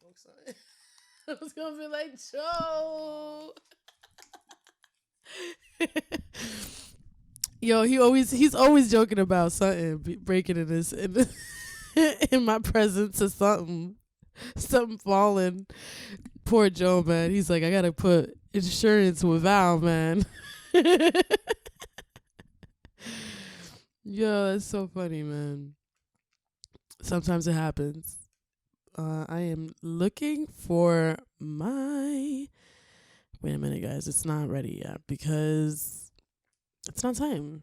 broke something. I was gonna be like, Joe. Yo, he's always joking about something breaking in this in my presence or something falling. Poor Joe, man. He's like, I gotta put insurance with VAL, man. Yo, that's so funny, man. Sometimes it happens. I am looking for my. Wait a minute, guys. It's not ready yet because it's not time.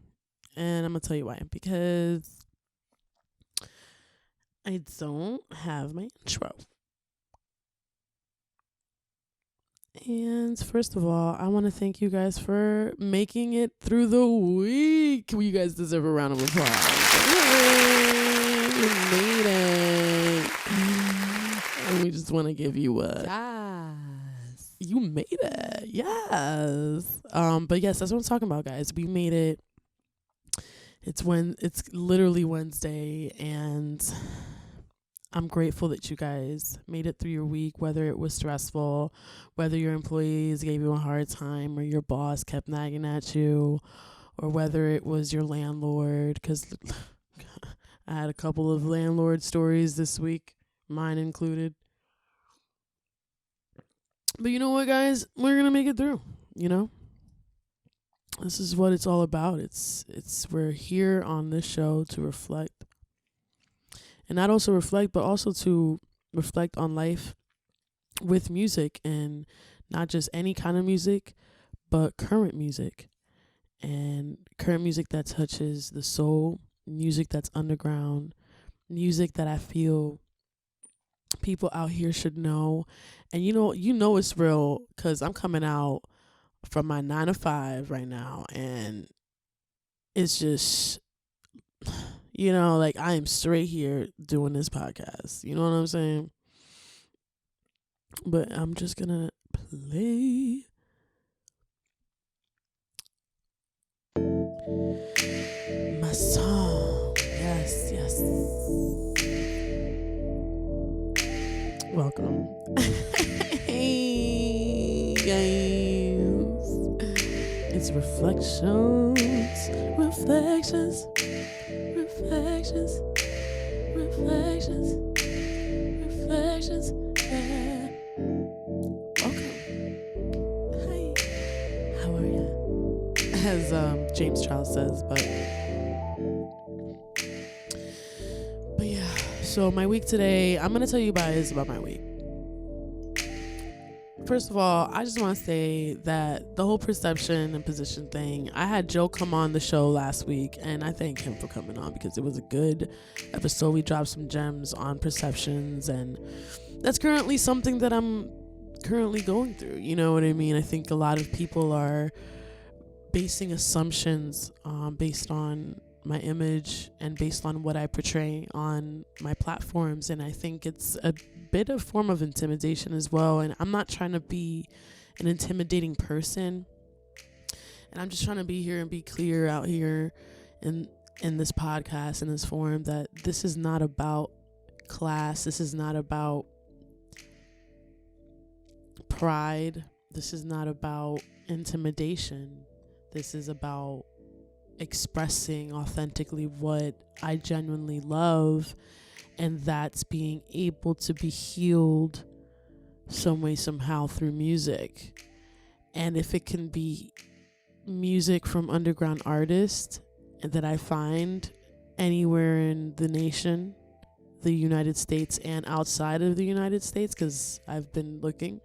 And I'm going to tell you why. Because I don't have my intro. And first of all, I want to thank you guys for making it through the week. You guys deserve a round of applause. Yay, you made it. And we just want to give you a... Yes. You made it. Yes. But yes, that's what I'm talking about, guys. We made it. It's literally Wednesday, and I'm grateful that you guys made it through your week, whether it was stressful, whether your employees gave you a hard time, or your boss kept nagging at you, or whether it was your landlord, because I had a couple of landlord stories this week, mine included. But you know what, guys? We're going to make it through, you know? This is what it's all about. We're here on this show to reflect. And not also reflect, but also to reflect on life with music, and not just any kind of music, but current music. And current music that touches the soul, music that's underground, music that I feel people out here should know. And you know it's real, because I'm coming out from my 9 to 5 right now, and it's just, like, I am straight here doing this podcast. You know what I'm saying? But I'm just gonna play my song. Yes. Welcome. Hey, guys. It's reflections. Yeah. Welcome. Hi. How are you? As James Charles says, but yeah. So my week today, I'm gonna tell you guys about my week. First of all, I just want to say that the whole perception and position thing, I had Joe come on the show last week, and I thank him for coming on because it was a good episode. We dropped some gems on perceptions, and that's currently something that I'm currently going through. You know what I mean? I think a lot of people are basing assumptions based on my image and based on what I portray on my platforms, and I think it's a bit of form of intimidation as well. And I'm not trying to be an intimidating person, and I'm just trying to be here and be clear out here in this podcast, in this forum, that this is not about class, this is not about pride, this is not about intimidation, this is about expressing authentically what I genuinely love, and that's being able to be healed some way, somehow through music. And if it can be music from underground artists that I find anywhere in the nation, the United States and outside of the United States, because I've been looking,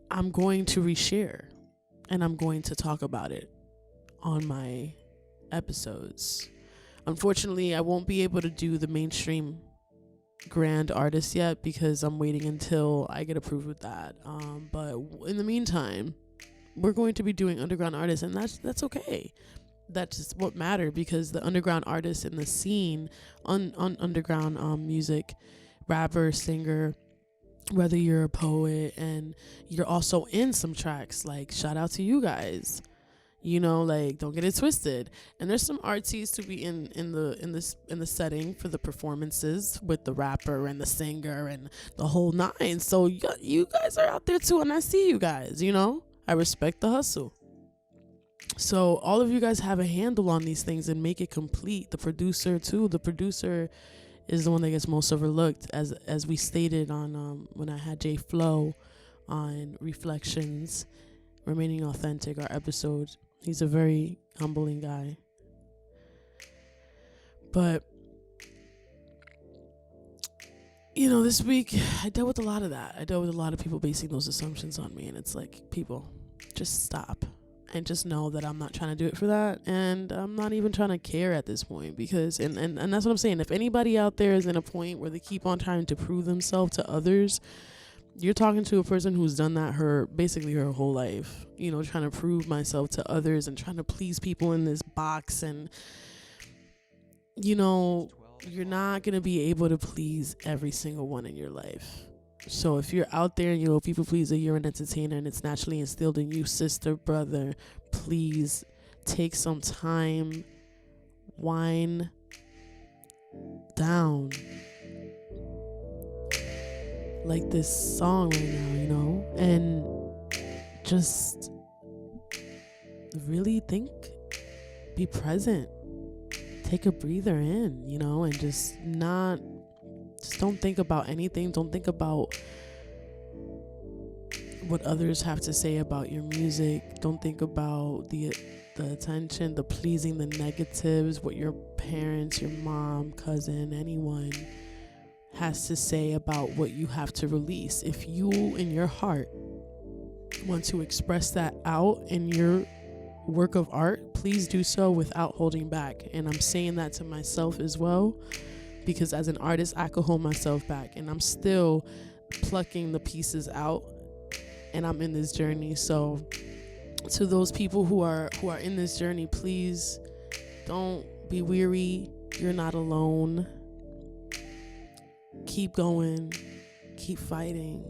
I'm going to reshare, and I'm going to talk about it on my episodes. Unfortunately, I won't be able to do the mainstream grand artists yet because I'm waiting until I get approved with that. But in the meantime, we're going to be doing underground artists, and that's okay. That's just what matters, because the underground artists in the scene on underground music, rapper, singer, whether you're a poet and you're also in some tracks, like, shout out to you guys. Like, don't get it twisted. And there's some artists to be in the setting for the performances with the rapper and the singer and the whole nine. So you guys are out there too, and I see you guys. I respect the hustle. So all of you guys have a handle on these things and make it complete. The producer too. The producer is the one that gets most overlooked, as we stated on when I had J Flow on Reflections, Remaining Authentic, our episode. He's a very humbling guy. But this week I dealt with a lot of that. I dealt with a lot of people basing those assumptions on me, and it's like, people, just stop. And just know that I'm not trying to do it for that, and I'm not even trying to care at this point, because and that's what I'm saying. If anybody out there is in a point where they keep on trying to prove themselves to others, you're talking to a person who's done that basically her whole life, trying to prove myself to others and trying to please people in this box. And you're not going to be able to please every single one in your life. So if you're out there and people pleaser, you're an entertainer, and it's naturally instilled in you, sister, brother, please take some time, wind down, like this song right now, and just really think, be present, take a breather in, and just don't think about anything. Don't think about what others have to say about your music. Don't think about the attention, the pleasing, the negatives, what your parents, your mom, cousin, anyone has to say about what you have to release. If you, in your heart, want to express that out in your work of art, please do so without holding back. And I'm saying that to myself as well, because as an artist, I could hold myself back, and I'm still plucking the pieces out, and I'm in this journey. So to those people who are in this journey, please don't be weary. You're not alone. Keep going, keep fighting.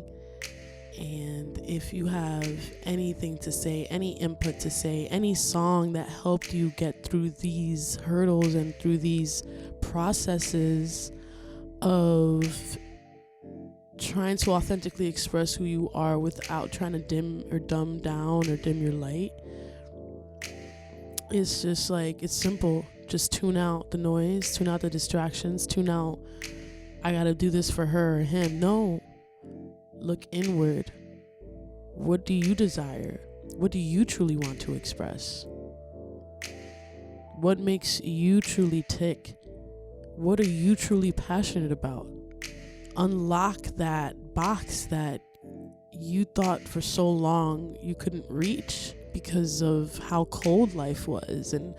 And if you have anything to say, any input to say, any song that helped you get through these hurdles and through these processes of trying to authentically express who you are without trying to dim or dumb down or dim your light, it's just like, it's simple. Just tune out the noise, tune out the distractions, tune out, I gotta do this for her or him. No. Look inward. What do you desire? What do you truly want to express? What makes you truly tick? What are you truly passionate about? Unlock that box that you thought for so long you couldn't reach because of how cold life was and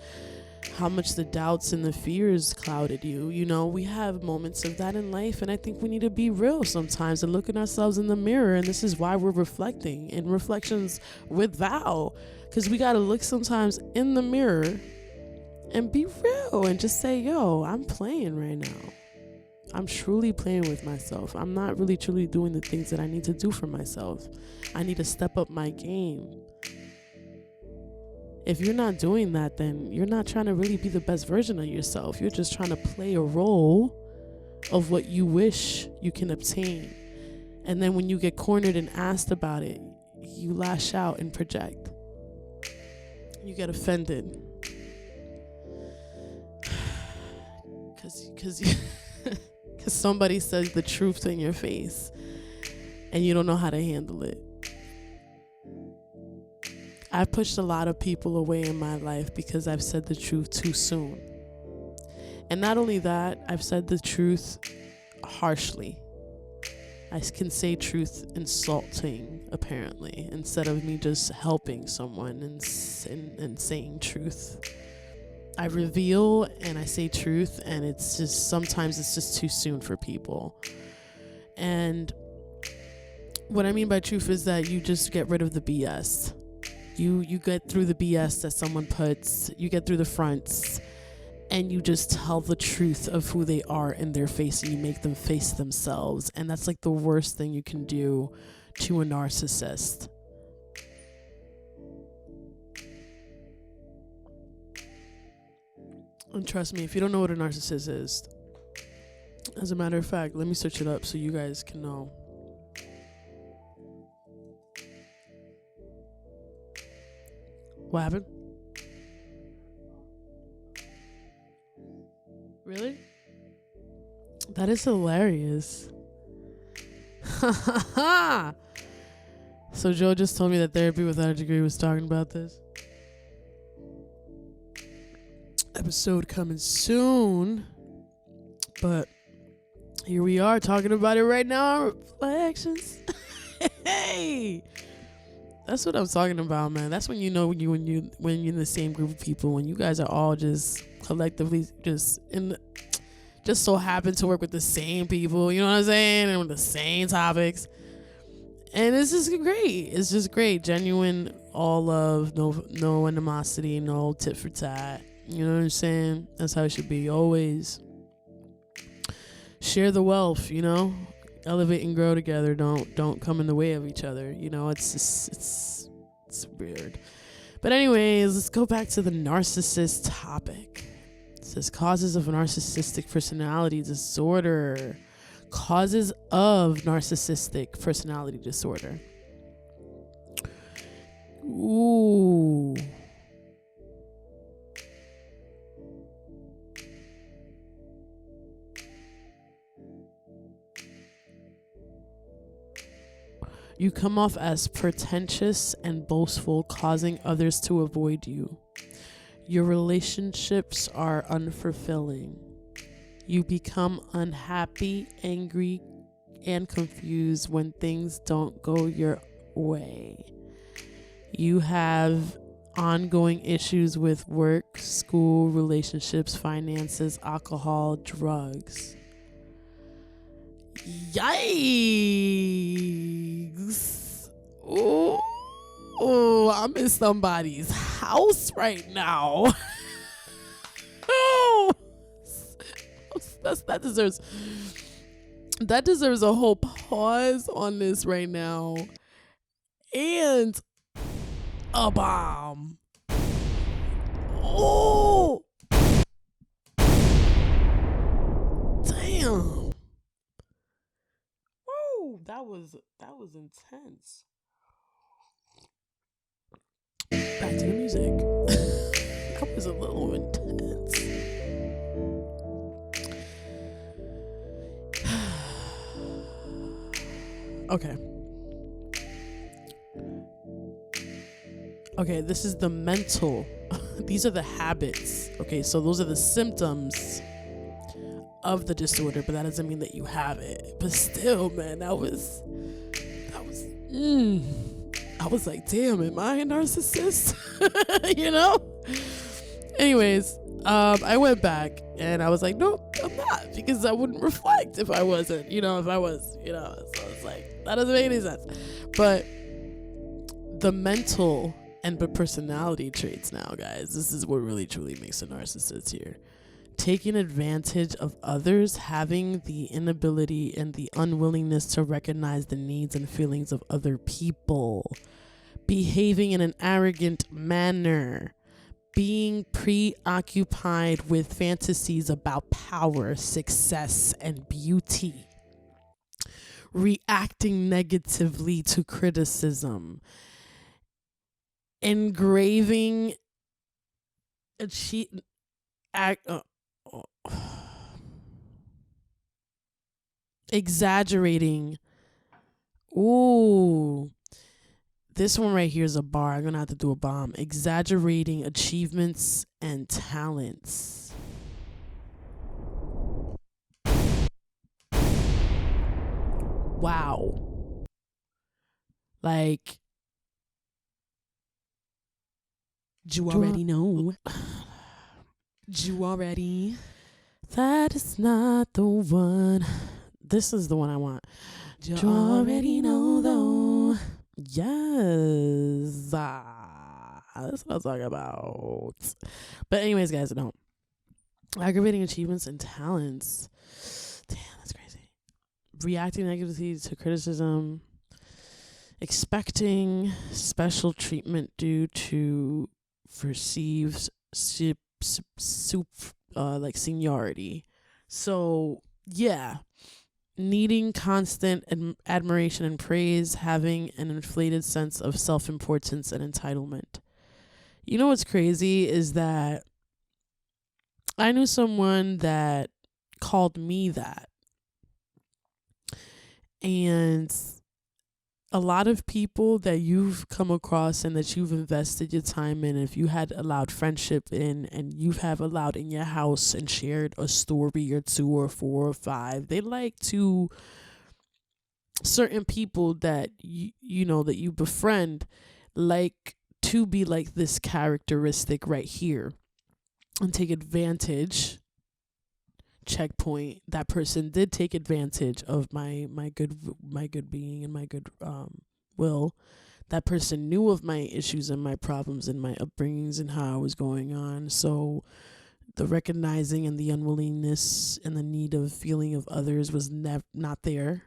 how much the doubts and the fears clouded you. We have moments of that in life, and I think we need to be real sometimes and look at ourselves in the mirror, and this is why we're reflecting in Reflections with VAL, because we got to look sometimes in the mirror and be real and just say, yo, I'm playing right now. I'm truly playing with myself. I'm not really truly doing the things that I need to do for myself. I need to step up my game. If you're not doing that, then you're not trying to really be the best version of yourself. You're just trying to play a role of what you wish you can obtain. And then when you get cornered and asked about it, you lash out and project. You get offended. Because somebody says the truth in your face and you don't know how to handle it. I've pushed a lot of people away in my life because I've said the truth too soon. And not only that, I've said the truth harshly. I can say truth insulting, apparently, instead of me just helping someone and saying truth. I reveal and I say truth, and it's just, sometimes it's just too soon for people. And what I mean by truth is that you just get rid of the BS. You get through the BS that someone puts, you get through the fronts, and you just tell the truth of who they are in their face, and you make them face themselves. And that's like the worst thing you can do to a narcissist. And trust me, if you don't know what a narcissist is, as a matter of fact, let me search it up so you guys can know. What happened? Really? That is hilarious. So Joe just told me that Therapy Without a Degree was talking about this. Episode coming soon. But here we are talking about it right now. Reflections. Hey, that's what I'm talking about, man. That's when you know when you're in the same group of people, when you guys are all just collectively just so happen to work with the same people, you know what I'm saying, and with the same topics. And it's just great. It's just great. Genuine, all love, no animosity, no tit for tat. You know what I'm saying? That's how it should be. Always share the wealth, you know? Elevate and grow together. Don't come in the way of each other. You know, it's weird. But anyways, let's go back to the narcissist topic. It says causes of narcissistic personality disorder. Causes of narcissistic personality disorder. Ooh. You come off as pretentious and boastful, causing others to avoid you. Your relationships are unfulfilling. You become unhappy, angry, and confused when things don't go your way. You have ongoing issues with work, school, relationships, finances, alcohol, drugs. Yikes. Ooh, I'm in somebody's house right now. Oh, that deserves a whole pause on this right now. And a bomb. Oh, damn. That was intense. Back to the music. That was a little intense. Okay, this is the mental. These are the habits. Okay, so those are the symptoms of the disorder, but that doesn't mean that you have it. But still, man, I was like, damn, am I a narcissist? You know? Anyways, I went back and I was like, nope, I'm not, because I wouldn't reflect if I wasn't, if I was, so it's like, that doesn't make any sense. But the mental and the personality traits now, guys, this is what really truly makes a narcissist here. Taking advantage of others, having the inability and the unwillingness to recognize the needs and feelings of other people, behaving in an arrogant manner, being preoccupied with fantasies about power, success, and beauty, reacting negatively to criticism, engraving exaggerating. Ooh, this one right here is a bar. I'm gonna have to do a bomb. Exaggerating achievements and talents. Wow. Like, you already know. You already. That is not the one. This is the one I want. You already know, though. Yes. That's what I'm talking about. But anyways, guys, no. Aggravating achievements and talents. Damn, that's crazy. Reacting negatively to criticism. Expecting special treatment due to perceived like seniority. So yeah, needing constant admiration and praise, having an inflated sense of self-importance and entitlement. You know what's crazy is that I knew someone that called me that. And a lot of people that you've come across and that you've invested your time in, if you had allowed friendship in and you have allowed in your house and shared a story or two or four or five, they like to, certain people that you know that you befriend like to be like this characteristic right here and take advantage. Checkpoint, that person did take advantage of my good being and my good will. That person knew of my issues and my problems and my upbringings and how I was going on. So the recognizing and the unwillingness and the need of feeling of others was not there.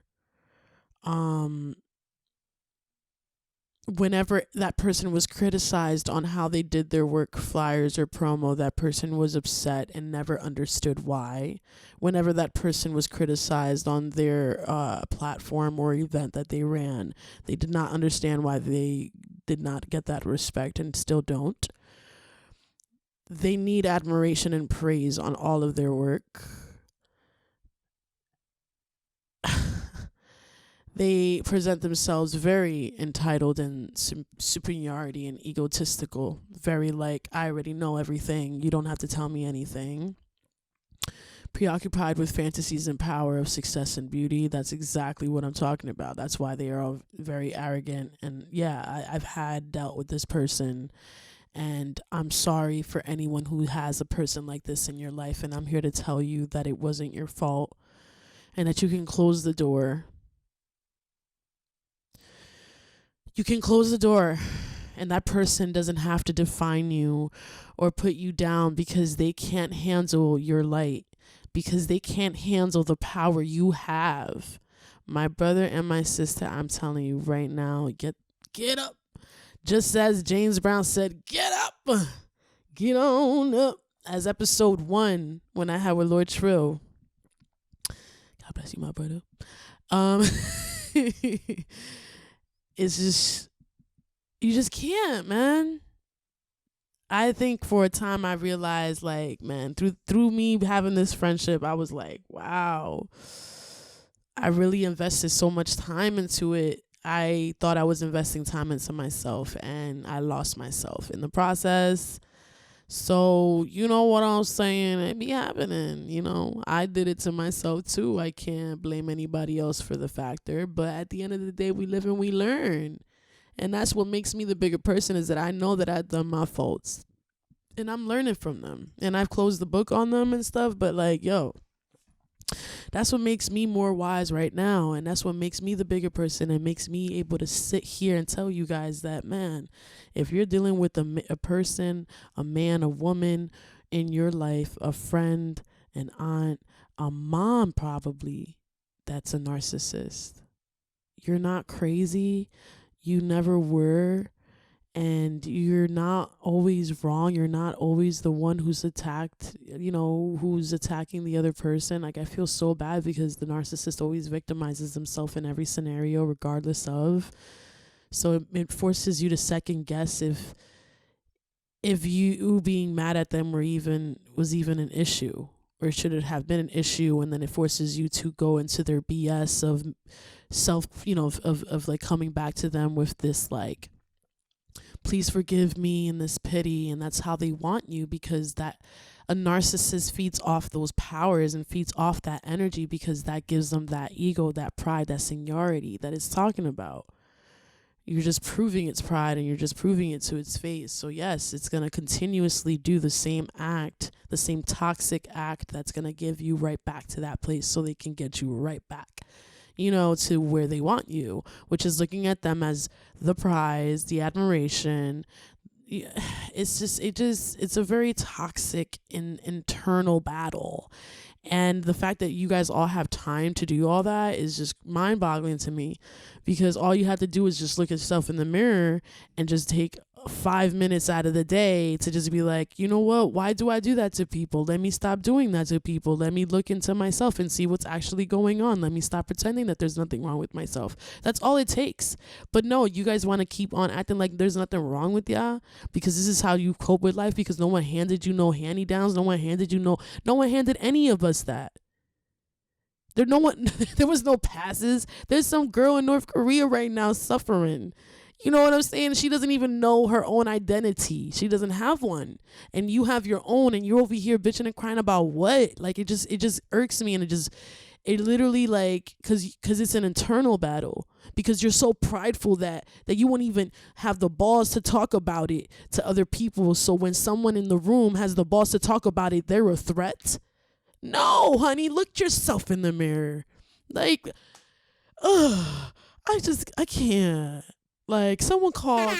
Whenever that person was criticized on how they did their work, flyers or promo, that person was upset and never understood why. Whenever that person was criticized on their platform or event that they ran, they did not understand why they did not get that respect and still don't. They need admiration and praise on all of their work. They present themselves very entitled and superiority and egotistical. Very like, I already know everything. You don't have to tell me anything. Preoccupied with fantasies and power of success and beauty. That's exactly what I'm talking about. That's why they are all very arrogant. And yeah, I've had dealt with this person. And I'm sorry for anyone who has a person like this in your life. And I'm here to tell you that it wasn't your fault. And that you can close the door. You can close the door, and that person doesn't have to define you or put you down because they can't handle your light, because they can't handle the power you have. My brother and my sister, I'm telling you right now, get up. Just as James Brown said, get up, get on up. As episode 1, when I had with Lord Trill. God bless you, my brother. It's just, you just can't, man. I think for a time I realized, like, man, through me having this friendship, I was like, wow, I really invested so much time into it. I thought I was investing time into myself, and I lost myself in the process. So, you know what I'm saying? It be happening, you know. I did it to myself too. I can't blame anybody else for the factor. But at the end of the day, we live and we learn. And that's what makes me the bigger person, is that I know that I've done my faults. And I'm learning from them. And I've closed the book on them and stuff. But like, yo, that's what makes me more wise right now. And that's what makes me the bigger person and makes me able to sit here and tell you guys that, man, if you're dealing with a person, a man, a woman in your life, a friend, an aunt, a mom probably, that's a narcissist. You're not crazy. You never were. And you're not always wrong. You're not always the one who's attacked, you know, who's attacking the other person. Like, I feel so bad because the narcissist always victimizes himself in every scenario, regardless of. So it forces you to second guess if you being mad at them was even an issue, or should it have been an issue. And then it forces you to go into their BS of self, you know, of like coming back to them with this like, please forgive me, and this pity. And that's how they want you, because that a narcissist feeds off those powers and feeds off that energy, because that gives them that ego, that pride, that seniority that it's talking about. You're just proving its pride, and you're just proving it to its face. So yes, it's going to continuously do the same act, the same toxic act that's going to give you right back to that place, so they can get you right back, you know, to where they want you, which is looking at them as the prize, the admiration. It's a very toxic internal battle. And the fact that you guys all have time to do all that is just mind-boggling to me, because all you have to do is just look at yourself in the mirror and just take 5 minutes out of the day to just be like, you know what, why do I do that to people? Let me stop doing that to people. Let me look into myself and see what's actually going on. Let me stop pretending that there's nothing wrong with myself. That's all it takes. But no, you guys want to keep on acting like there's nothing wrong with y'all because this is how you cope with life, because no one handed you no hand-me-downs. No one handed any of us that. There was no passes. There's some girl in North Korea right now suffering. You know what I'm saying? She doesn't even know her own identity. She doesn't have one. And you have your own, and you're over here bitching and crying about what? Like, it just irks me, and it literally, like, cause it's an internal battle, because you're so prideful that you won't even have the balls to talk about it to other people. So when someone in the room has the balls to talk about it, they're a threat. No, honey, look yourself in the mirror. Like, I can't. Like, someone call. I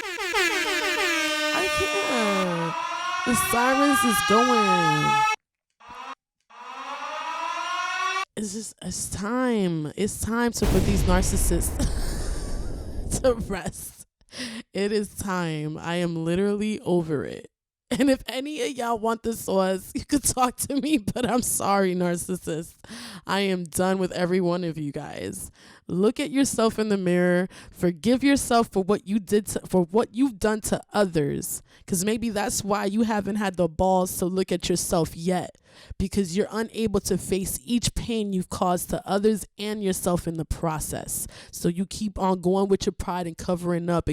can't. The sirens is going. It's time. It's time to put these narcissists to rest. It is time. I am literally over it. And if any of y'all want the sauce, you could talk to me, but I'm sorry, narcissists. I am done with every one of you guys. Look at yourself in the mirror. Forgive yourself for what you did for what you've done to others, because maybe that's why you haven't had the balls to look at yourself yet, because you're unable to face each pain you've caused to others and yourself in the process. So you keep on going with your pride and covering up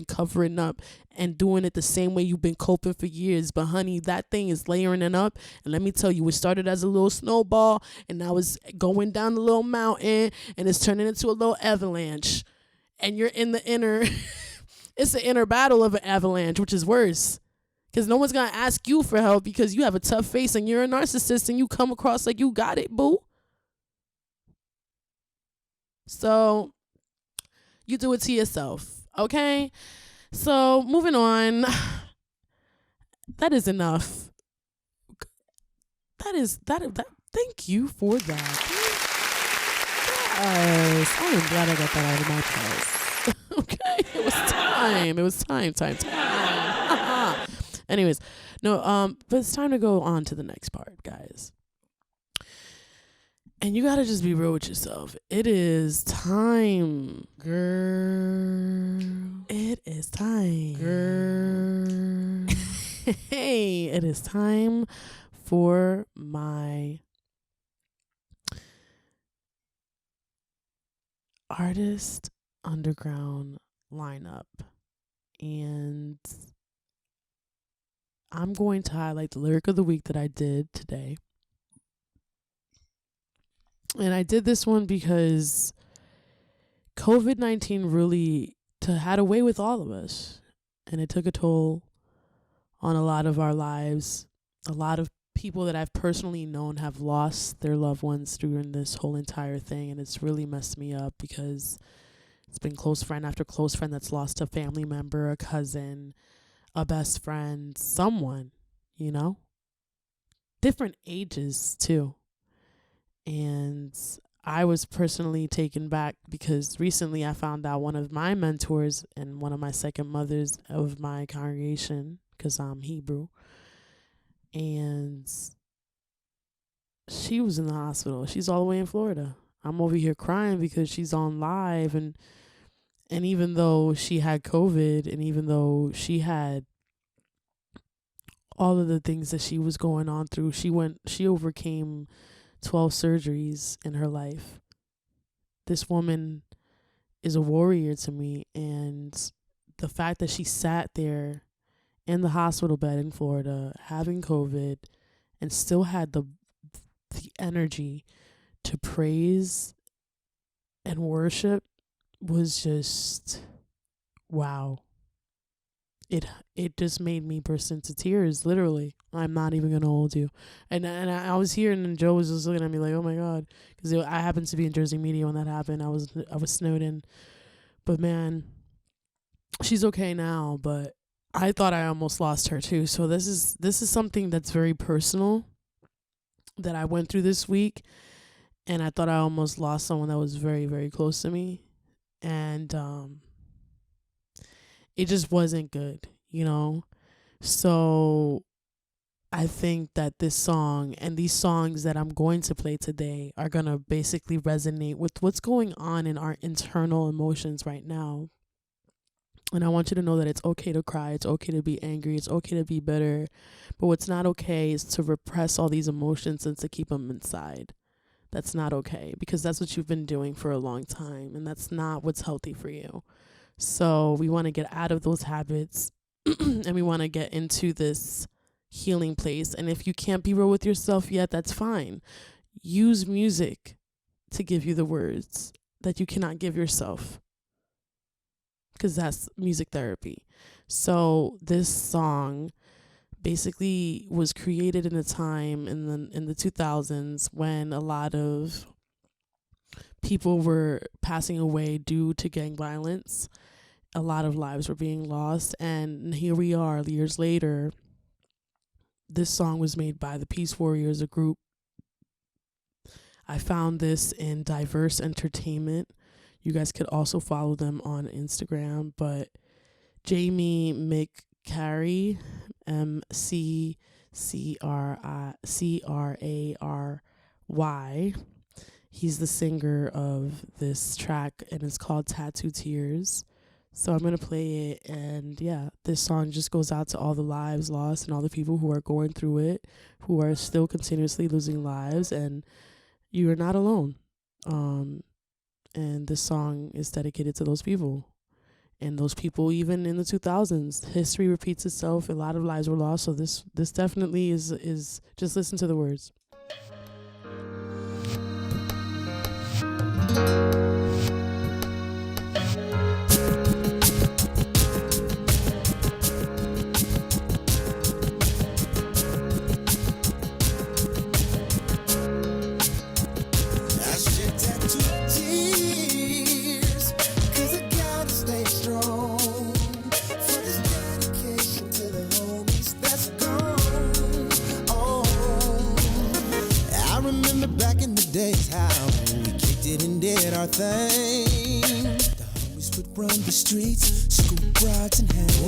and doing it the same way you've been coping for years. But honey, that thing is layering up. And let me tell you, it started as a little snowball, and now it's going down the little mountain, and it's turning into a little avalanche. And you're in the inner, it's the inner battle of an avalanche, which is worse. Because no one's going to ask you for help because you have a tough face and you're a narcissist and you come across like you got it, boo. So you do it to yourself, okay? So moving on. That is enough. Thank you for that. Yes, I am glad I got that out of my chest. Okay, it was time. Anyways, no, but it's time to go on to the next part, guys. And you gotta just be real with yourself. It is time, girl. It is time, girl. Hey, it is time for my artist underground lineup. And I'm going to highlight the lyric of the week that I did today. And I did this one because COVID-19 really had a way with all of us. And it took a toll on a lot of our lives. A lot of people that I've personally known have lost their loved ones during this whole entire thing. And it's really messed me up because it's been close friend after close friend that's lost a family member, a cousin, a best friend, someone, you know? Different ages, too. And I was personally taken back because recently I found out one of my mentors and one of my second mothers of my congregation, because I'm Hebrew, and she was in the hospital. She's all the way in Florida. I'm over here crying because she's on live, and even though she had COVID, and even though she had all of the things that she was going on through, she overcame 12 surgeries in her life. This woman is a warrior to me, and the fact that she sat there in the hospital bed in Florida having COVID and still had the energy to praise and worship was just wow. It just made me burst into tears, literally. I'm not even gonna hold you. And I was here, and Joe was just looking at me like, oh my God, because I happened to be in Jersey media when that happened. I was snowed in, but man, she's okay now. But I thought I almost lost her too. So this is something that's very personal that I went through this week, and I thought I almost lost someone that was very, very close to me, and it just wasn't good. you know? So I think that this song and these songs that I'm going to play today are going to basically resonate with what's going on in our internal emotions right now. And I want you to know that it's okay to cry. It's okay to be angry. It's okay to be bitter. But what's not okay is to repress all these emotions and to keep them inside. That's not okay, because that's what you've been doing for a long time. And that's not what's healthy for you. So we want to get out of those habits and we want to get into this healing place. And if you can't be real with yourself yet, that's fine. Use music to give you the words that you cannot give yourself, because that's music therapy. So this song basically was created in a time in the 2000s when a lot of people were passing away due to gang violence. A lot of lives were being lost, and here we are years later. This song was made by the Peace Warriors, a group. I found this in Diverse Entertainment. You guys could also follow them on Instagram, but Jamie McCrary, McCrary, he's the singer of this track, and it's called Tattoo Tears. So I'm going to play it, and yeah, this song just goes out to all the lives lost and all the people who are going through it, who are still continuously losing lives, and you are not alone. And this song is dedicated to those people. And those people, even in the 2000s, history repeats itself. A lot of lives were lost. So this definitely is just listen to the words. Thing. The homies would run the streets, school brides and hands.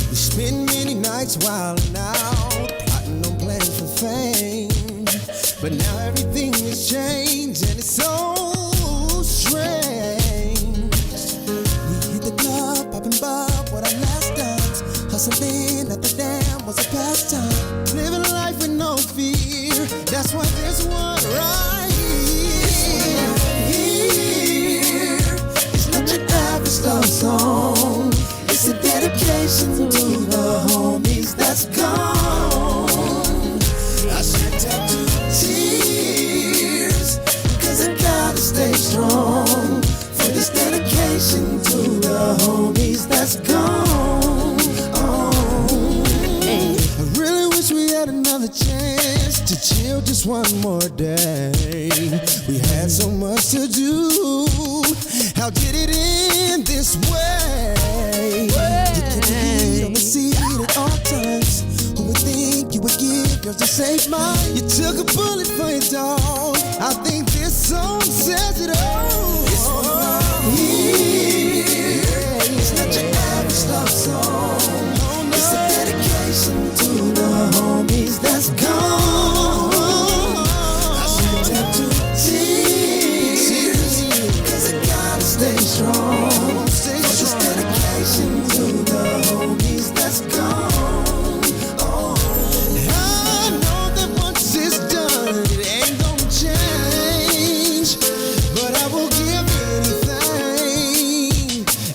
We spend many nights wilding out, plotting on plans for fame. But now everything has changed and it's so strange. We hit the club, popping bub, what our last dance. Hustling at the dam was a pastime. Living life with no fear, that's why there's one right. Love song. It's a dedication to the homies that's gone. I shed tattoo tears, cause I gotta stay strong. For this dedication to the homies that's gone. I really wish we had another chance to chill just one more day. We had so much to do. How did it end this way? You kept the heat on the seat at all times. Who would think you would give yours to save mine? You took a bullet for your dog. I think this song says it all. It's it's not your average love song. It's a dedication to the homies that's gone. I should tattoo tears, cause I gotta stay strong. For this dedication to the homies that's gone. I know that once it's done, it ain't gonna change. But I will give anything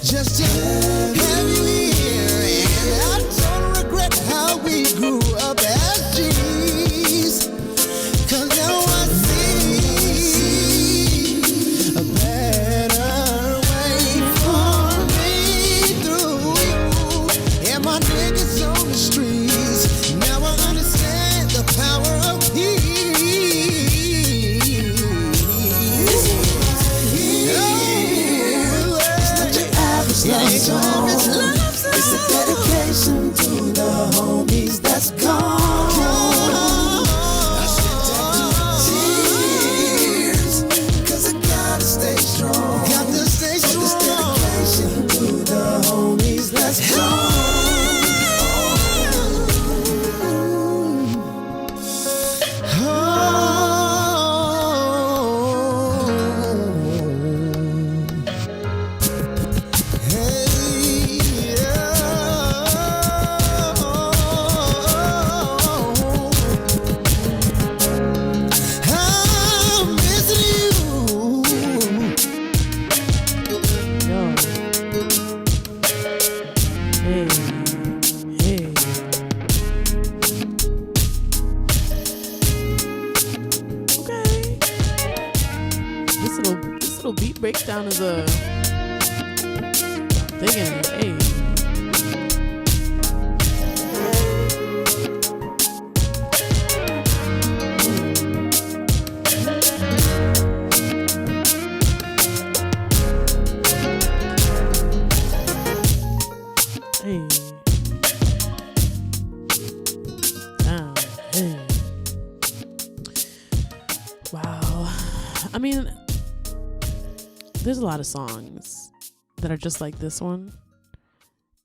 just to have you here. And I don't regret how we grew up as G's, cause now I see a better way for me through. And my niggas on the streets, now I understand the power of peace. It's not your average love song. It's a dedication to the homies that's gone. I shed tattoo tears, cause I gotta stay strong. Got to stay strong. For this dedication to the homies beat breakdown is a digging. Hey. Hey. Hey. Wow. I mean, there's a lot of songs that are just like this one,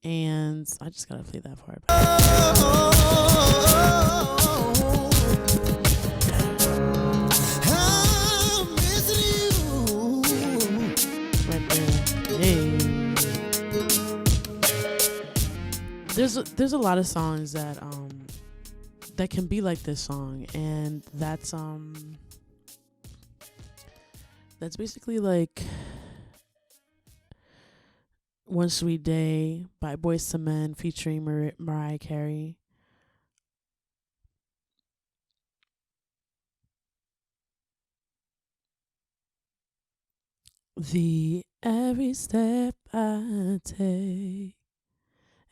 and I just gotta play that part. Right there. Hey. There's a lot of songs that that can be like this song, and that's basically like One Sweet Day by Boyz II Men featuring Mariah Carey. Every step I take,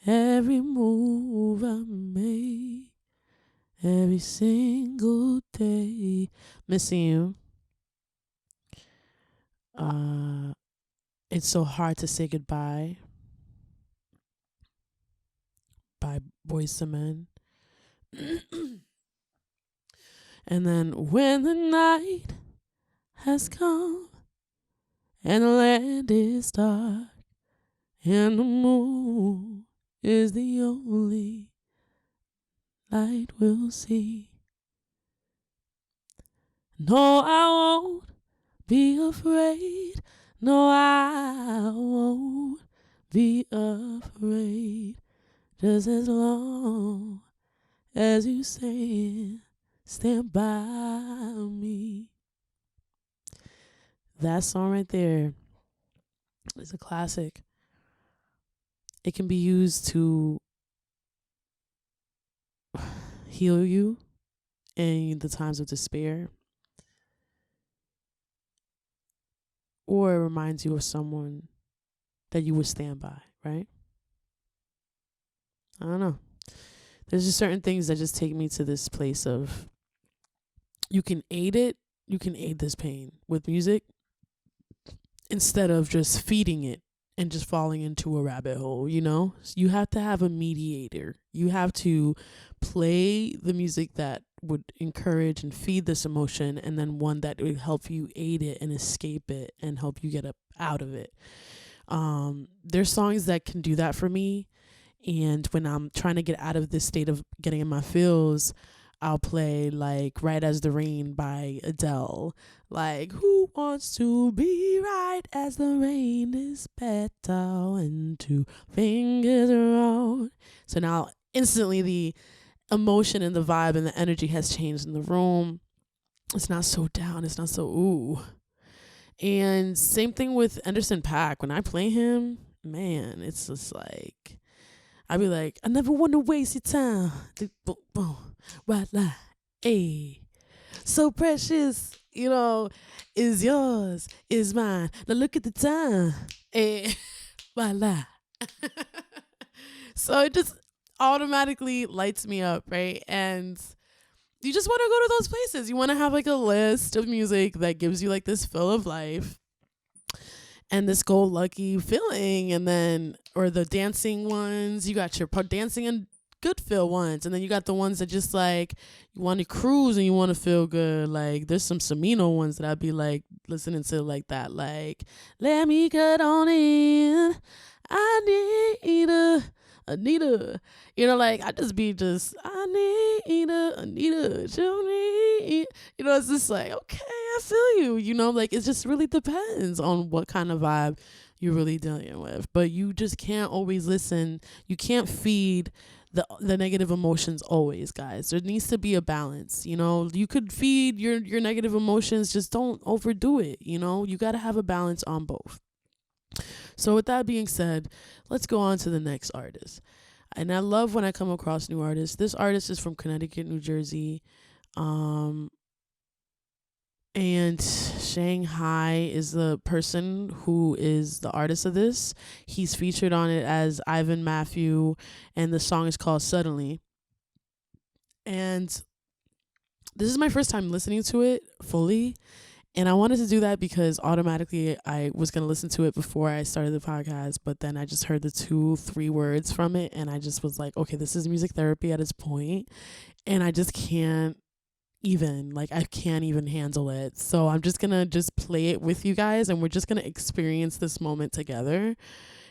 every move I make, every single day, missing you. It's so hard to say goodbye by Boyz II Men. And then when the night has come and the land is dark and the moon is the only light we'll see. No, I won't be afraid. No, I won't be afraid. Just as long as you stand by me. That song right there is a classic. It can be used to heal you in the times of despair, or it reminds you of someone that you would stand by, right? I don't know. There's just certain things that just take me to this place of you can aid this pain with music instead of just feeding it and just falling into a rabbit hole, you know? You have to have a mediator. You have to play the music that would encourage and feed this emotion, and then one that would help you aid it and escape it and help you get up out of it. There's songs that can do that for me, and when I'm trying to get out of this state of getting in my feels, I'll play like Right as the Rain by Adele. Like, who wants to be right as the rain is better when two fingers round. So now instantly the emotion and the vibe and the energy has changed in the room. It's not so down. It's not so ooh. And same thing with Anderson .Paak. When I play him, man, it's just like, I be like, I never want to waste your time. Right, like, hey, so precious, you know, is yours, is mine. Now look at the time. Hey, voila. So it just automatically lights me up, right? And you just want to go to those places. You want to have like a list of music that gives you like this fill of life and this go lucky feeling, and then, or the dancing ones, you got your dancing and good feel ones, and then you got the ones that just like you want to cruise and you want to feel good. Like there's some Samino ones that I'd be like listening to like that, like let me cut on in, I need Anita, you know, like I just be I need Anita, show me, you know, it's just like, okay, I feel you, you know, like it just really depends on what kind of vibe you're really dealing with. But you just can't always listen. You can't feed the negative emotions always, guys. There needs to be a balance, you know. You could feed your negative emotions, just don't overdo it, you know. You got to have a balance on both. So with that being said, let's go on to the next artist. And I love when I come across new artists. This artist is from Connecticut, New Jersey. And Shanghai is the person who is the artist of this. He's featured on it as Ivan Matthew, and the song is called Suddenly. And this is my first time listening to it fully. And I wanted to do that because automatically I was going to listen to it before I started the podcast, but then I just heard the 2-3 words from it and I just was like, okay, this is music therapy at its point, and I just can't even, I can't even handle it. So I'm just going to just play it with you guys, and we're just going to experience this moment together,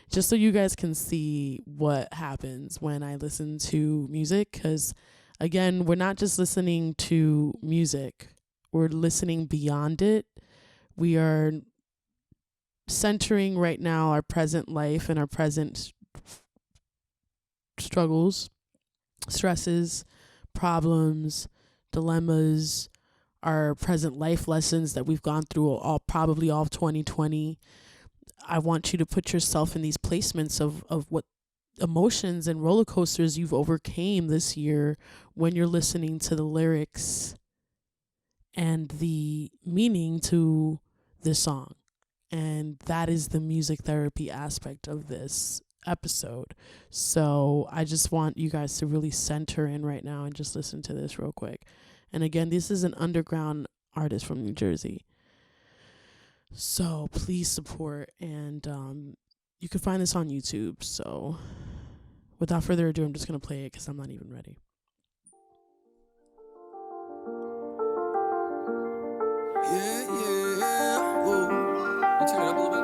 just so you guys can see what happens when I listen to music. Because again, we're not just listening to music, we're listening beyond it. We are centering right now our present life and our present struggles, stresses, problems, dilemmas, our present life lessons that we've gone through probably all of 2020. I want you to put yourself in these placements of what emotions and roller coasters you've overcame this year when you're listening to the lyrics and the meaning to this song. And that is the music therapy aspect of this episode. So I just want you guys to really center in right now and just listen to this real quick. And again, this is an underground artist from New Jersey. So please support, and you can find this on YouTube. So without further ado, I'm just going to play it because I'm not even ready. Yeah. Whoa. You turn it up a little bit.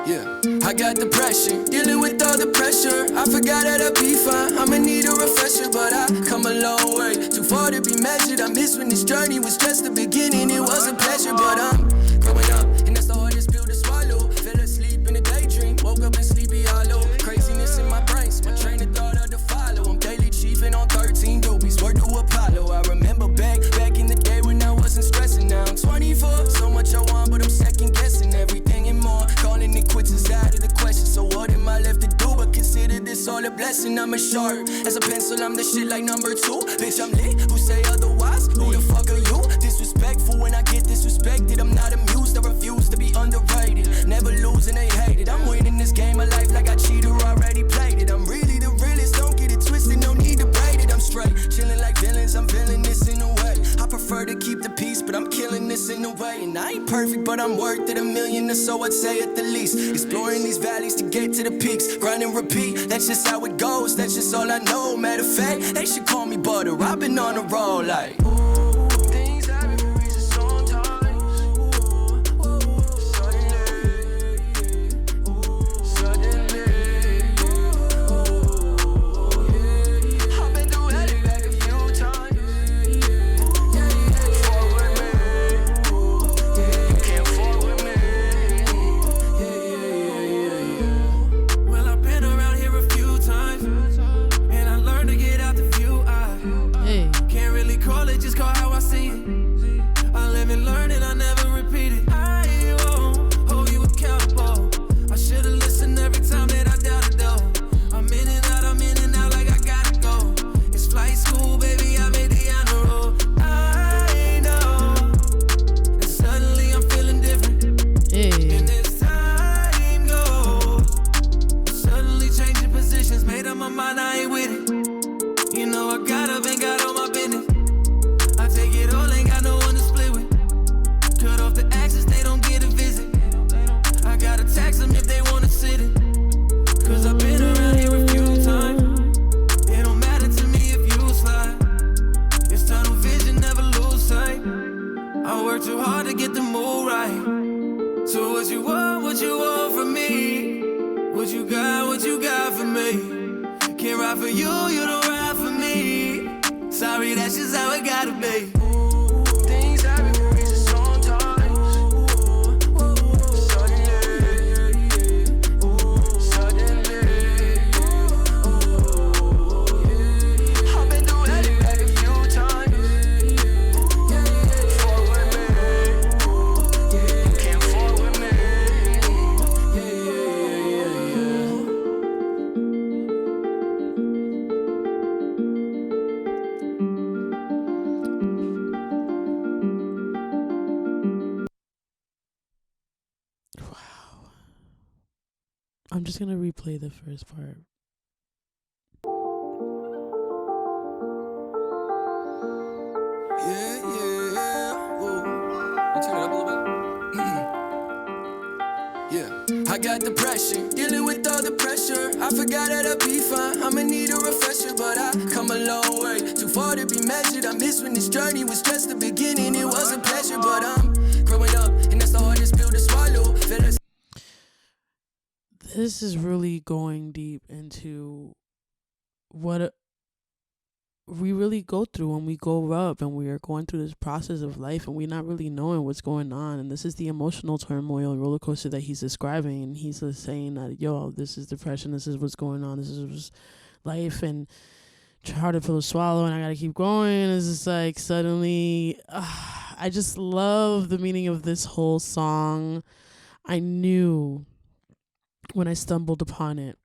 Yeah. I got the pressure, dealing with all the pressure. I forgot that I'd be fine. I'ma need a refresher, but I come a long way. Too far to be measured. I miss when this journey was just the beginning. It was a pleasure, but I'm growing up, and that's the hardest pill to swallow. Fell asleep in a daydream, woke up in sleepy hollow. Craziness in my brain, so my train of thought had to follow. I'm daily chiefing on 13 doobies, word to Apollo. I remember back in the day when I wasn't stressing. Now I'm 24, so much I want, but I'm second guessing everything and more. Calling it quits is out of the question. So what am I left to do but consider this all a blessing? I'm as sharp as a pencil, I'm the shit like number 2. Bitch, I'm lit, who say otherwise? Who the fuck are you? Disrespectful when I get disrespected. I'm not amused, I refuse to be underrated. Never losing, they hate it. I'm winning this game of life like I cheated or already played it. I'm really the realest, don't get it twisted, no need to braid it. I'm straight, chilling like villains, I'm feeling this in a way. I prefer to keep the peace, but I'm killing this in a way. And I ain't perfect, but I'm worth it, $1 million or so, I'd say at the least. Exploring these valleys to get to the peaks. Grind and repeat, that's just how it goes. That's just all I know. Matter of fact, they should call me butter. I've been on a roll like things happen for reasons sometimes. Suddenly, I've been through hell back a few times. Fuck with me, you can't fuck with me. Well, I've been around here a few times, and I learned to get out the view. Hey. Can't really call it, just call how I see it. I live and learn and I never repeat it. I won't hold you accountable. I should've listened every time that I doubted though. I'm in and out like I gotta go. It's flight school, baby, I made the honor roll. I know that suddenly I'm feeling different. Hey. And as time goes, suddenly changing positions. Made up my mind, I ain't with it. You know I got up and got on my business. I take it all, ain't got no one to split with. Cut off the access, they don't get a visit. I gotta tax them if they wanna sit it. Cause I've been around here a few times. It don't matter to me if you slide. It's tunnel vision, never lose sight. I work too hard to get the mood right. So what you want from me? What you got for me? Can't ride for you, you don't ride for me. Sorry, that's just how it gotta be. Things happen for reasons sometimes. Suddenly, I've been through hell back a few times. Fuck with me, you can't fuck with me. I'm just gonna replay the first part. Yeah. Whoa. You turn it up a little bit. Yeah. I got depression, dealing with all the pressure. I forgot that I'll be fine. I'ma need a refresher, but I come a long way. Too far to be measured. I miss when this journey was just the beginning. It was a pleasure, but I'm growing up, and that's the hardest pill to swallow. This is really going deep into what we really go through when we grow up and we are going through this process of life and we're not really knowing what's going on. And this is the emotional turmoil and roller coaster that he's describing. And he's just saying that, yo, this is depression. This is what's going on. This is life. And it's hard to swallow. And I got to keep going. It's just like suddenly, I just love the meaning of this whole song. I knew when I stumbled upon it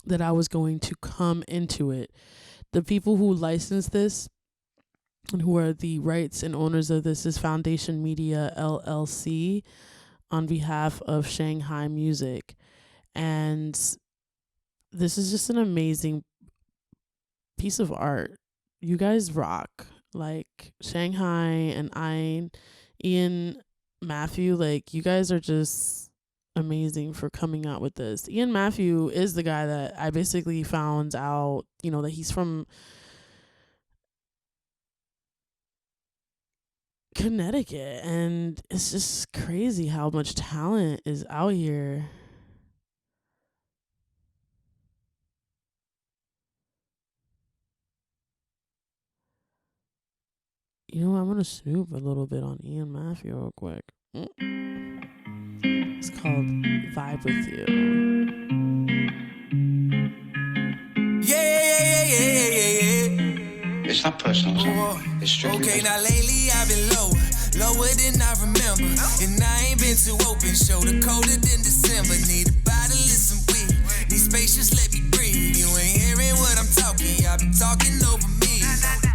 that I was going to come into it. The people who license this and who are the rights and owners of this is Foundation Media LLC on behalf of Shanghai Music. And this is just an amazing piece of art. You guys rock. Like Shanghai and Ian Matthew, like you guys are just amazing for coming out with this. Ian Matthew is the guy that I basically found out, that he's from Connecticut, and it's just crazy how much talent is out here. I'm gonna snoop a little bit on Ian Matthew real quick. It's called Vibe With You. Yeah. It's not personal, it's strictly okay, business. now lately I've been lower than I remember. And I ain't been too open, shoulder colder than December. Need a bottle and some weed, need space, just let me breathe. You ain't hearing what I'm talking, I've been talking over me.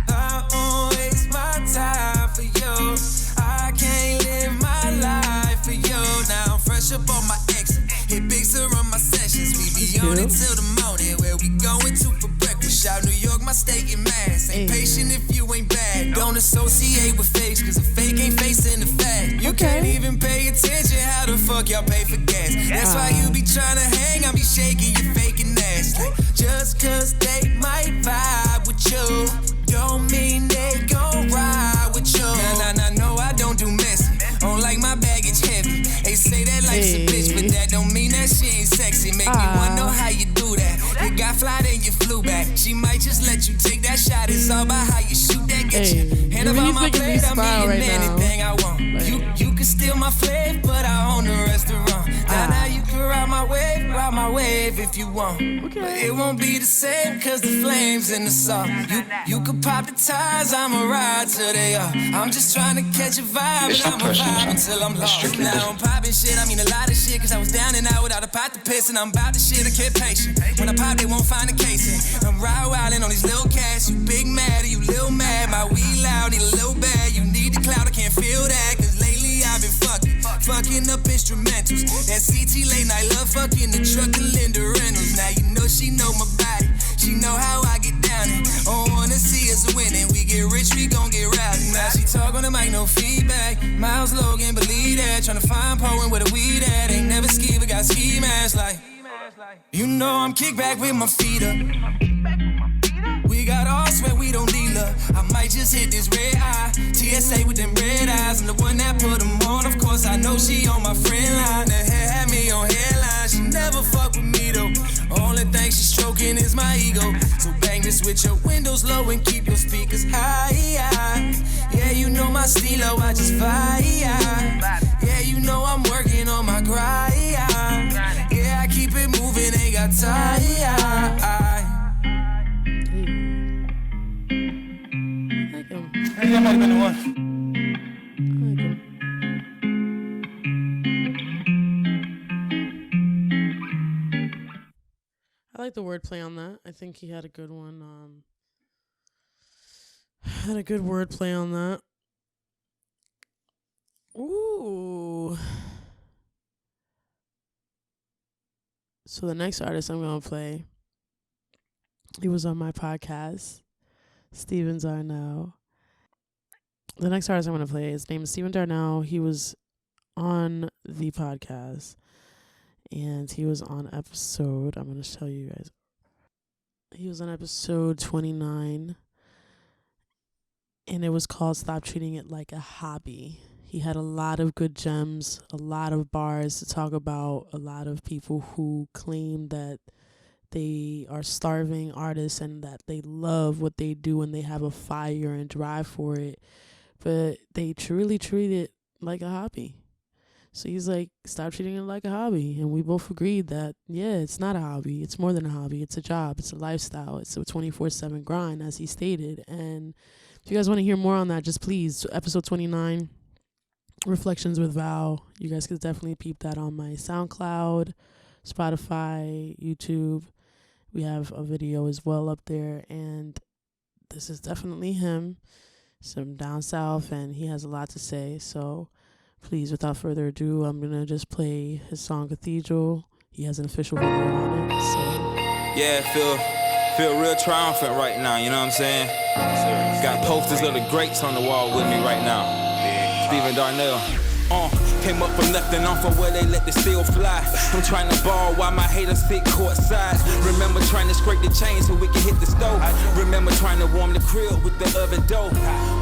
I won't waste my time for you, I can't live my life for you. Now I'm fresh up on my exit, hit bigs to run my sessions. We be on it till the morning, where we going to for breakfast. Shout New York, my state and mass. Ain't patient if you ain't bad. Don't associate with fakes, cause a fake ain't facing the fact. You can't even pay attention, how the fuck y'all pay for gas? That's why you be trying to hang, I be shaking your faking ass. Like, just cause they might vibe with you, don't mean they gon' ride with you. Nah, no, I don't do messy. Don't like my baggage heavy. They say that life's a bitch, but that don't mean that she ain't sexy. Make me wanna know how you do that. You got fly, then you flew back. She might just let you take that shot. It's all about how you shoot that, get you. Hand up on my plate, I'm eating anything I want. You can steal my flavor, but I own the restaurant. Now you can ride my wave if you want. But it won't be the same, cause the flames in the song. You can pop the tires, I'ma ride till they are. I'm just trying to catch a vibe, It's and not I'ma personal, vibe son. until I'm It's lost. strictly Now business. I'm popping shit, I mean a lot of shit, cause I was down and out without a pot to piss, and I'm about the shit, I kept patient. When I pop, they won't find a casing. I'm wildin' on these little cats, you big mad or you little mad. My weed loud, need a little bad. You need the cloud, I can't feel that, cause lately I've been fucking up instrumentals. That CT late night love fucking the truck and Linda Reynolds. Now you know she know my body, she know how I get down it. Don't wanna see us winning, we get rich, we gon' get rowdy. Now she talk on the mic, no feedback. Miles Logan, believe that. Tryna find Poe where the weed at. Ain't never ski, but got ski mask like. You know I'm kick back with my feet up. We got all sweat, we don't need love. I might just hit this red eye. TSA with them red eyes. I'm the one that put them on. Of course, I know she on my friend line. The hair had me on headline. She never fuck with me though. Only thing she's stroking is my ego. So bang this with your windows low and keep your speakers high. Yeah, you know my stilo, I just vibe. Yeah, you know I'm working on my grind. Yeah, I keep it moving, ain't got time. Hey, that might have been the one. I like the wordplay on that. I think he had a good one. Had a good wordplay on that. Ooh. So the next artist I'm gonna play, he was on my podcast, Steven Darnell. The next artist I'm gonna play, his name is Steven Darnell. He was on the podcast, and he was on episode, I'm gonna tell you guys. He was on episode 29, and it was called Stop Treating It Like a Hobby. He had a lot of good gems, a lot of bars to talk about, a lot of people who claim that they are starving artists and that they love what they do and they have a fire and drive for it, but they truly treat it like a hobby. So he's like, stop treating it like a hobby. And we both agreed that, yeah, it's not a hobby. It's more than a hobby. It's a job. It's a lifestyle. It's a 24/7 grind, as he stated. And if you guys want to hear more on that, just please, episode 29, Reflections with VAL. You guys could definitely peep that on my SoundCloud, Spotify, YouTube. We have a video as well up there. And this is definitely him. Some down south, and he has a lot to say. So please, without further ado, I'm going to just play his song Cathedral. He has an official video on it. So yeah, feel real triumphant right now, you know what I'm saying? Got posters of the greats on the wall with me right now. Steven Darnell. Came up from nothing, on from where they let the steel fly. I'm trying to ball while my haters sit courtside. Remember trying to scrape the chain so we can hit the stove. Remember trying to warm the crib with the oven dough.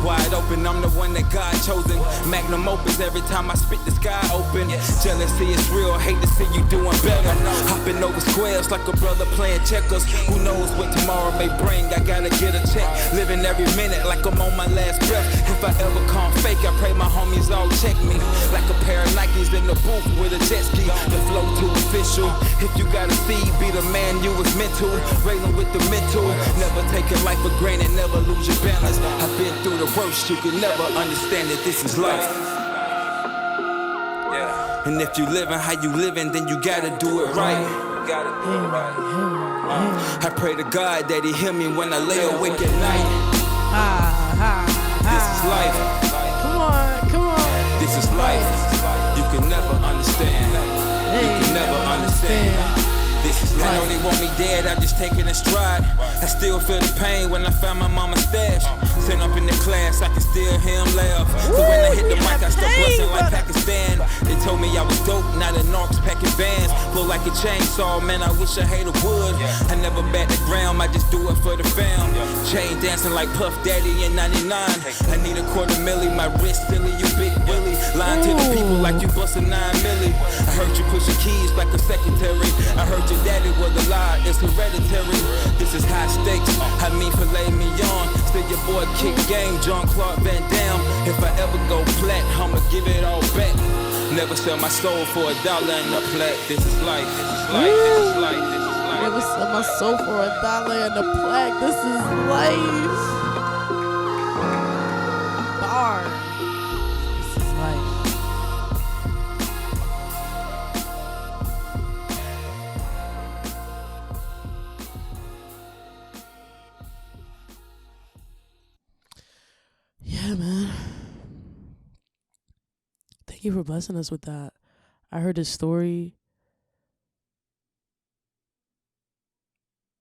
Wide open, I'm the one that God chosen. Magnum opus every time I spit the sky open. Jealousy is real, hate to see you doing better. Hopping over squares like a brother playing checkers. Who knows what tomorrow may bring, I gotta get a check. Living every minute like I'm on my last breath. If I ever come fake, I pray my homies all check me. Like a pair of Nikes in the booth with a jet ski. The flow too official. If you gotta see, be the man you was meant to. Railing with the mental. Never taking life for granted, never lose your balance. I've been through the worst, you can never understand that this is life. Yeah. And if you living how you living, then you gotta do it right. You gotta do it right. I pray to God that he hear me when I lay awake at night. This is life. come on. This is life. You can never understand. You can never understand. This is life. I know they want me dead, I just take it in stride. I still feel the pain when I found my mama's stash. Sitting up in the class, I can still hear him laugh. So when I hit the mic, I start busting like Pakistan. They told me I was dope, now the narcs packing bands. Blow like a chainsaw, man, I wish I hated wood. I never bat the ground, I just do it for the fam. Chain dancing like Puff Daddy in 99. I need $250,000, my wrist silly, you big Willie. Lying to the people like you bustin' 9 milli. I heard you push your keys like a secretary. I heard your daddy was a lie, it's hereditary. This is high stakes, I mean filet mignon. Still your boy kick game, Jean-Claude Van Damme. If I ever go plat, I'ma give it all back. Never sell my soul for $1 in a plat. This is life, this is life, this is life, this is life. Never sell my soul for $1 and a plaque. This is life. Bar. This is life. Yeah, man. Thank you for blessing us with that. I heard his story.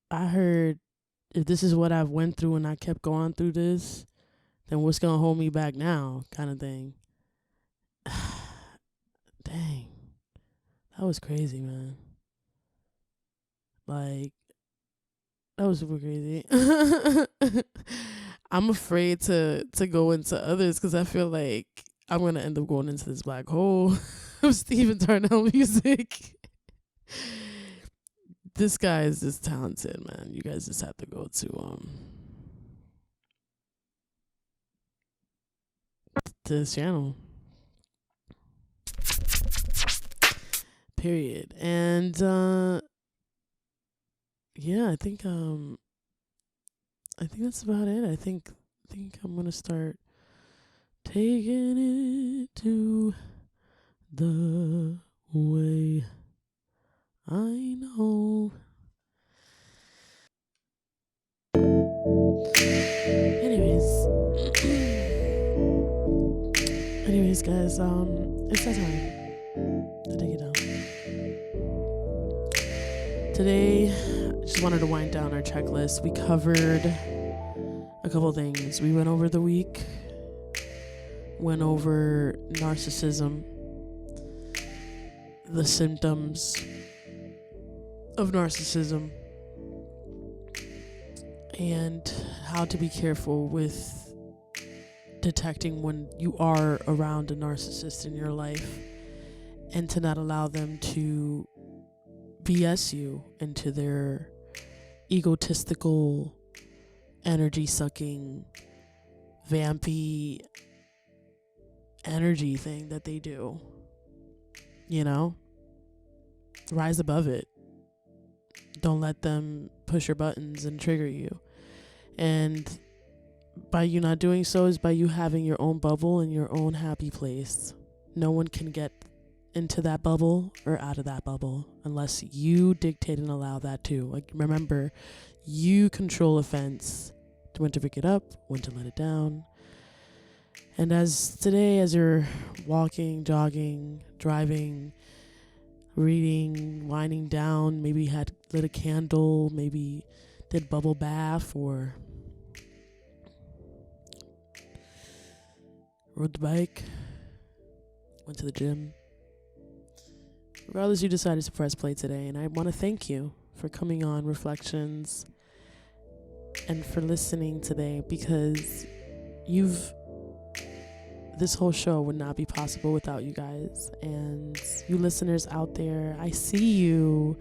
I heard if this is what I've went through and I kept going through this, then what's going to hold me back now kind of thing. Dang. That was crazy, man. Like, that was super crazy. I'm afraid to go into others because I feel like I'm going to end up going into this black hole of Steven Darnell music. This guy is just talented, man. You guys just have to go to his channel. Period. And yeah, I think that's about it. I think I'm gonna start taking it to the way I know. Anyways, guys, it's that time to take it down. Today, I just wanted to wind down our checklist. We covered a couple things. We went over the week, went over narcissism, the symptoms of narcissism, and how to be careful with detecting when you are around a narcissist in your life and to not allow them to BS you into their egotistical, energy sucking, vampy energy thing that they do. You know? Rise above it. Don't let them push your buttons and trigger you. And by you not doing so is by you having your own bubble and your own happy place. No one can get into that bubble or out of that bubble unless you dictate and allow that too. Like, remember, you control a fence, when to pick it up, when to let it down. And as today, as you're walking, jogging, driving, reading, winding down, maybe had lit a candle, maybe did bubble bath, or rode the bike, went to the gym. Regardless, you decided to press play today, and I want to thank you for coming on Reflections and for listening today, because this whole show would not be possible without you guys. And you listeners out there, I see you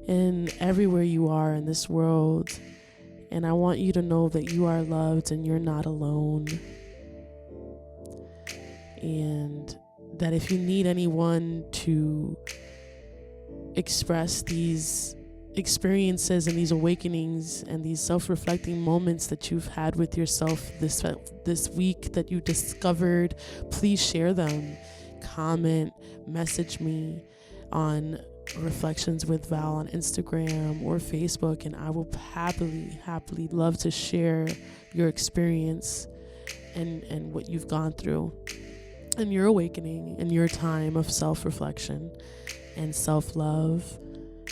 in everywhere you are in this world, and I want you to know that you are loved and you're not alone, and that if you need anyone to express these experiences and these awakenings and these self-reflecting moments that you've had with yourself this week that you discovered, please share them. Comment, message me on Reflections with Val on Instagram or Facebook, and I will happily love to share your experience and what you've gone through and your awakening and your time of self-reflection and self-love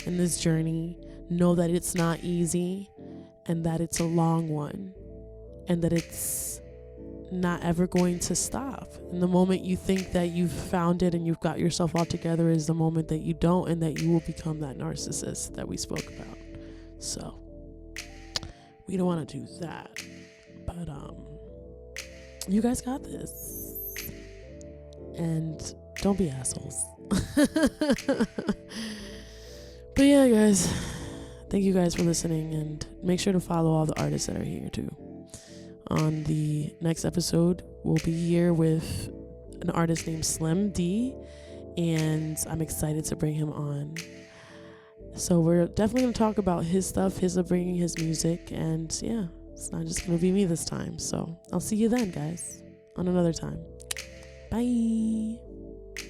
in this journey. Know that it's not easy and that it's a long one and that it's not ever going to stop. And the moment you think that you've found it and you've got yourself all together is the moment that you don't, and that you will become that narcissist that we spoke about. So we don't want to do that, but you guys got this. And don't be assholes. But yeah, guys, thank you guys for listening, and make sure to follow all the artists that are here too. On the next episode, we'll be here with an artist named Slim D, and I'm excited to bring him on. So we're definitely going to talk about his stuff, his upbringing, his music, and yeah, it's not just going to be me this time. So I'll see you then, guys, on another time. Bye.